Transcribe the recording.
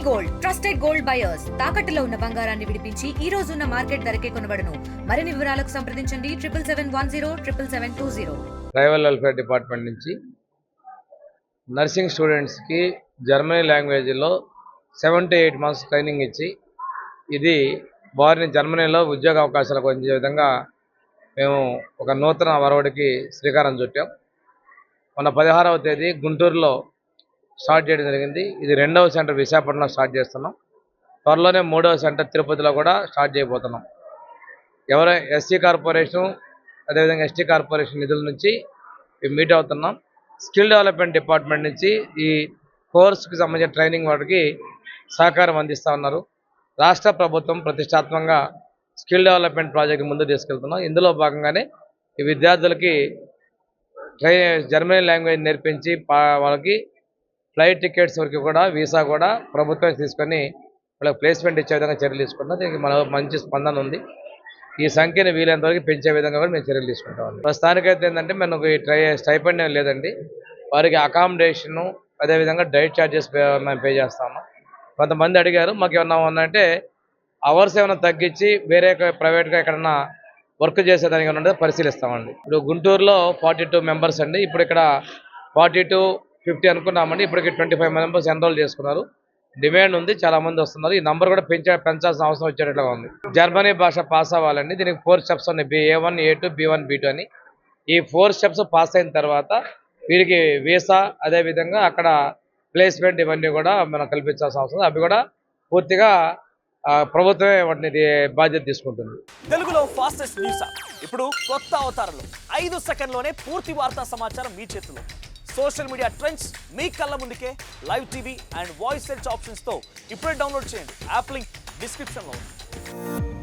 Gold trusted gold buyers తాకట్టులో ఉన్న బంగారాన్ని విడిపించి ఈ రోజు ఉన్న మార్కెట్ ధరకే కొనబడును. మరిన్ని వివరాలకు సంప్రదించండి 7710 ట్రైబల్ వెల్ఫేర్ డిపార్ట్మెంట్ నుంచి నర్సింగ్ స్టూడెంట్స్కి జర్మనీ లాంగ్వేజ్లో 7 to 8 months ట్రైనింగ్ ఇచ్చి ఇది వారిని జర్మనీలో ఉద్యోగ అవకాశాలకు అందించే విధంగా మేము ఒక నూతన వరవడికి శ్రీకారం చుట్టాం. మన 16వ తేదీ గుంటూరులో స్టార్ట్ చేయడం జరిగింది. ఇది 2వ సెంటర్ విశాఖపట్నంలో స్టార్ట్ చేస్తున్నాం. త్వరలోనే 3వ సెంటర్ తిరుపతిలో కూడా స్టార్ట్ చేయబోతున్నాం. ఎస్సీ కార్పొరేషన్ అదేవిధంగా ఎస్టీ కార్పొరేషన్ నిధుల నుంచి మీట్ అవుతున్నాం. స్కిల్ డెవలప్మెంట్ డిపార్ట్మెంట్ నుంచి ఈ కోర్సుకి సంబంధించిన ట్రైనింగ్ వాటికి సహకారం అందిస్తూ ఉన్నారు. రాష్ట్ర ప్రభుత్వం ప్రతిష్టాత్మకంగా స్కిల్ డెవలప్మెంట్ ప్రాజెక్ట్ ముందు తీసుకెళ్తున్నాం. ఇందులో భాగంగానే ఈ విద్యార్థులకి జర్మనీ లాంగ్వేజ్ నేర్పించి వాళ్ళకి ఫ్లైట్ టికెట్స్ వరకు కూడా వీసా కూడా ప్రభుత్వం తీసుకొని వాళ్ళకి ప్లేస్మెంట్ ఇచ్చే విధంగా చర్యలు తీసుకుంటున్నాం. దీనికి మన మంచి స్పందన ఉంది. ఈ సంఖ్యను వీలైనంత వరకు పెంచే విధంగా కూడా మేము చర్యలు తీసుకుంటాం. ప్రస్తుతానికైతే ఏంటంటే మనకు స్టైపెండ్ ఏం లేదండి. వారికి అకామిడేషను అదేవిధంగా డైట్ ఛార్జెస్ మేము పే చేస్తాము. కొంతమంది అడిగారు మాకు ఏమన్నా ఉందంటే అవర్స్ ఏమైనా తగ్గించి వేరే ప్రైవేట్గా ఎక్కడన్నా వర్క్ చేసేదానికి ఏమన్నా పరిశీలిస్తామండి. ఇప్పుడు గుంటూరులో 42 మెంబర్స్ అండి. ఇప్పుడు ఇక్కడ 40 to 50 అనుకున్నామండి. ఇప్పటికి 25 మెంబర్స్ ఎన్రోల్ చేసుకున్నారు. డిమాండ్ ఉంది, చాలా మంది వస్తున్నారు. ఈ నంబర్ కూడా పెంచాల్సిన అవసరం వచ్చేటట్లుగా ఉంది. జర్మనీ భాష పాస్ అవ్వాలండి. దీనికి 4 స్టెప్స్ ఉన్నాయి. A1, A2, B1, B2 అని. ఈ 4 స్టెప్స్ పాస్ అయిన తర్వాత వీరికి వీసా అదేవిధంగా అక్కడ ప్లేస్మెంట్ ఇవన్నీ కూడా మనం కల్పించాల్సిన అవసరం. అవి కూడా పూర్తిగా ప్రభుత్వమే వాటిని బాధ్యత తీసుకుంటుంది. తెలుగులో ఫాస్టెస్ట్ న్యూస్ ఇప్పుడు కొత్త అవతారంలో 5 సెకండ్లోనే పూర్తి వార్తా సమాచారం మీ చేతిలో. సోషల్ మీడియా ట్రెండ్స్ మీ కళ్ళ ముందుకే live TV and voice search ఆప్షన్స్తో ఇప్పుడే డౌన్లోడ్ చేయండి. యాప్ లింక్ డిస్క్రిప్షన్లో ఉంది.